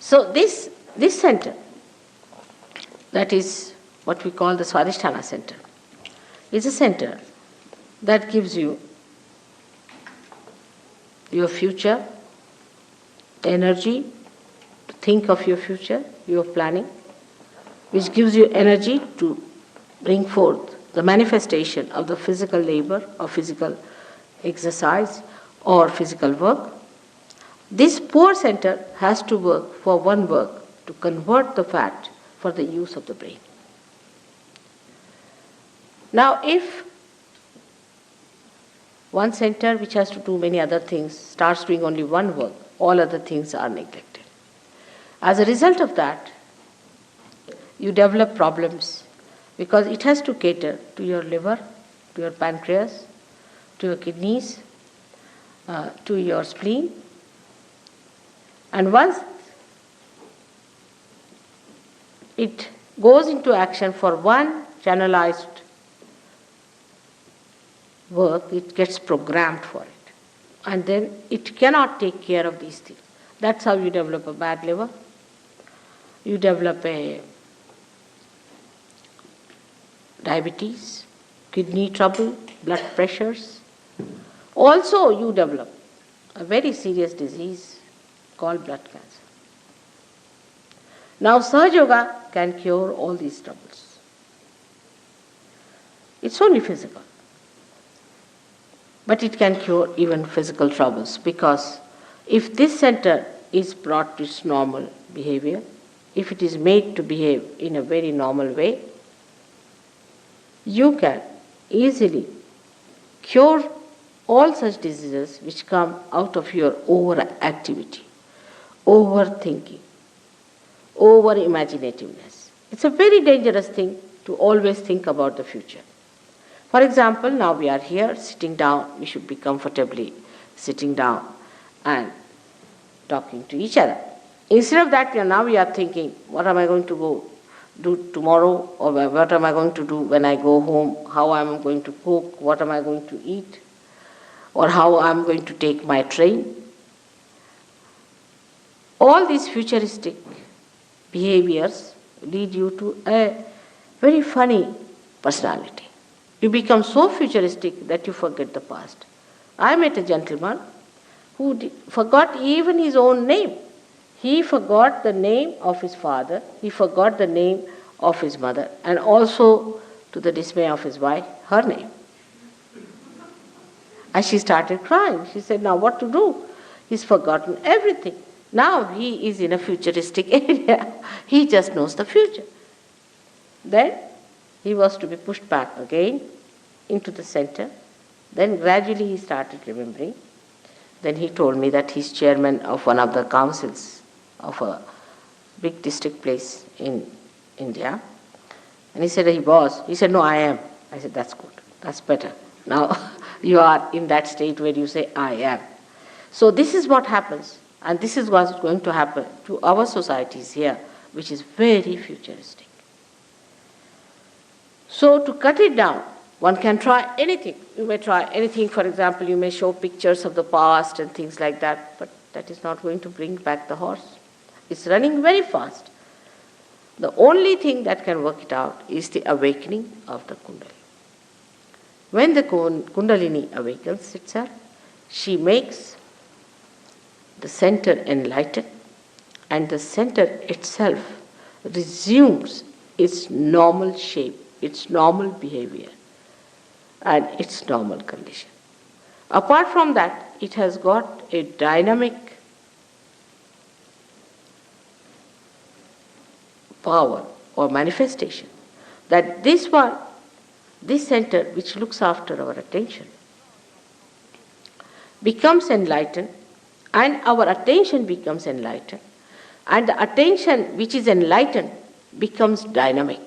So this center, that is what we call the Swadiṣṭhāna center, is a center that gives you your future, energy to think of your future, your planning, which gives you energy to bring forth the manifestation of the physical labor or physical exercise or physical work. This poor center has to work for one work, to convert the fat for the use of the brain. Now if one center which has to do many other things starts doing only one work, all other things are neglected. As a result of that, you develop problems because it has to cater to your liver, to your pancreas, to your kidneys, to your spleen. And once it goes into action for one channelized work, it gets programmed for it. And then it cannot take care of these things. That's how you develop a bad liver. You develop a diabetes, kidney trouble, blood pressures. Also you develop a very serious disease called blood cancer. Now Sahaj Yoga can cure all these troubles. It's only physical. But it can cure even physical troubles, because if this center is brought to its normal behavior, if it is made to behave in a very normal way, you can easily cure all such diseases which come out of your overactivity, overthinking, over-imaginativeness. It's a very dangerous thing to always think about the future. For example, now we are here sitting down, we should be comfortably sitting down and talking to each other. Instead of that, now we are thinking, what am I going to go do tomorrow, or what am I going to do when I go home, how am I going to cook, what am I going to eat, or how I am going to take my train. All these futuristic behaviors lead you to a very funny personality. You become so futuristic that you forget the past. I met a gentleman who forgot even his own name. He forgot the name of his father, he forgot the name of his mother, and also, to the dismay of his wife, her name. And she started crying. She said, now what to do? He's forgotten everything. Now he is in a futuristic area. He just knows the future. Then he was to be pushed back again into the center. Then gradually he started remembering. Then he told me that he's chairman of one of the councils of a big district place in India. And he said, he was. He said, no, I am. I said, that's good. That's better. Now you are in that state where you say, I am. So this is what happens. And this is what's going to happen to our societies here, which is very futuristic. So to cut it down, one can try anything. You may try anything. For example, you may show pictures of the past and things like that, but that is not going to bring back the horse. It's running very fast. The only thing that can work it out is the awakening of the Kundalini. When the Kundalini awakens itself, she makes the center enlighten, and the center itself resumes its normal shape, its normal behavior, and its normal condition. Apart from that, it has got a dynamic power or manifestation that this center which looks after our attention becomes enlightened, and our attention becomes enlightened, and the attention which is enlightened becomes dynamic.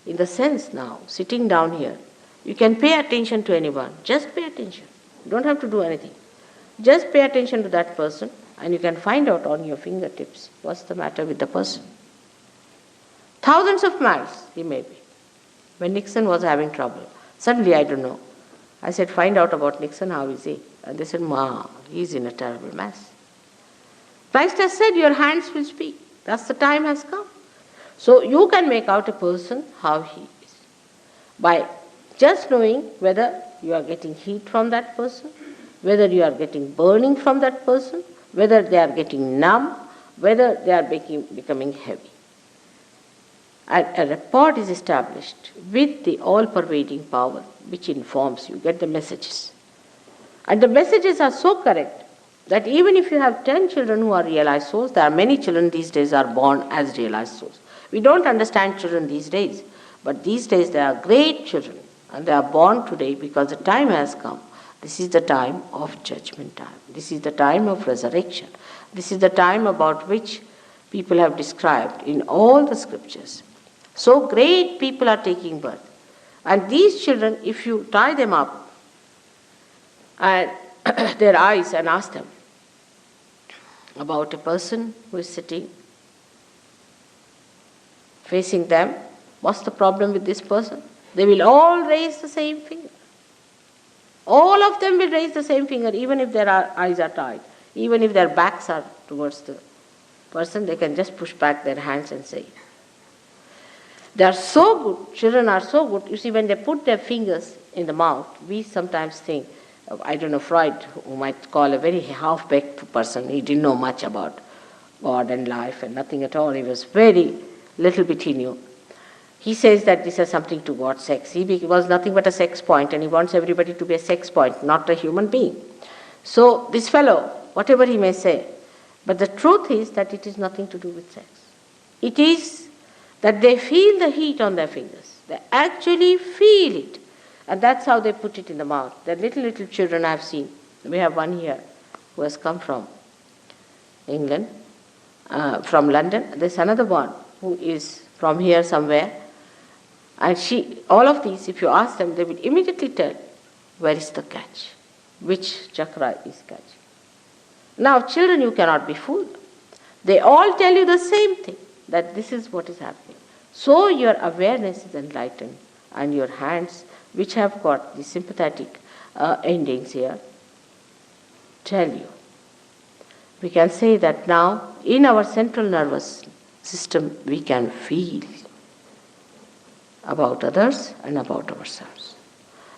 In the sense now, sitting down here, you can pay attention to anyone. Just pay attention. You don't have to do anything. Just pay attention to that person, and you can find out on your fingertips what's the matter with the person. Thousands of miles he may be. When Nixon was having trouble, suddenly, I don't know, I said, find out about Nixon, how is he? And they said, Ma, he's in a terrible mess. Christ has said your hands will speak. That's the time has come. So you can make out a person how he is by just knowing whether you are getting heat from that person, whether you are getting burning from that person, whether they are getting numb, whether they are becoming heavy. And a rapport is established with the all-pervading power which informs you, get the messages. And the messages are so correct that even if you have 10 children who are realized souls, there are many children these days are born as realized souls. We don't understand children these days, but these days they are great children and they are born today because the time has come. This is the time of judgment time. This is the time of resurrection. This is the time about which people have described in all the scriptures. So great people are taking birth. And these children, if you tie them up and their eyes and ask them about a person who is sitting facing them, what's the problem with this person? They will all raise the same finger. All of them will raise the same finger, even if their eyes are tied. Even if their backs are towards the person, they can just push back their hands and say. They are so good, children are so good. You see, when they put their fingers in the mouth, we sometimes think, I don't know, Freud, who might call a very half-baked person, he didn't know much about God and life and nothing at all. He was very little bit he knew. He says that this has something to God, sex. He was nothing but a sex point, and he wants everybody to be a sex point, not a human being. So this fellow, whatever he may say, but the truth is that it is nothing to do with sex. It is that they feel the heat on their fingers. They actually feel it. And that's how they put it in the mouth. The little children I've seen. We have one here who has come from England, from London. There's another one who is from here somewhere. And all of these, if you ask them, they will immediately tell, where is the catch? Which chakra is catching? Now, children, you cannot be fooled. They all tell you the same thing, that this is what is happening. So your awareness is enlightened, and your hands, which have got the sympathetic endings here, tell you. We can say that now, in our central nervous system, we can feel about others and about ourselves.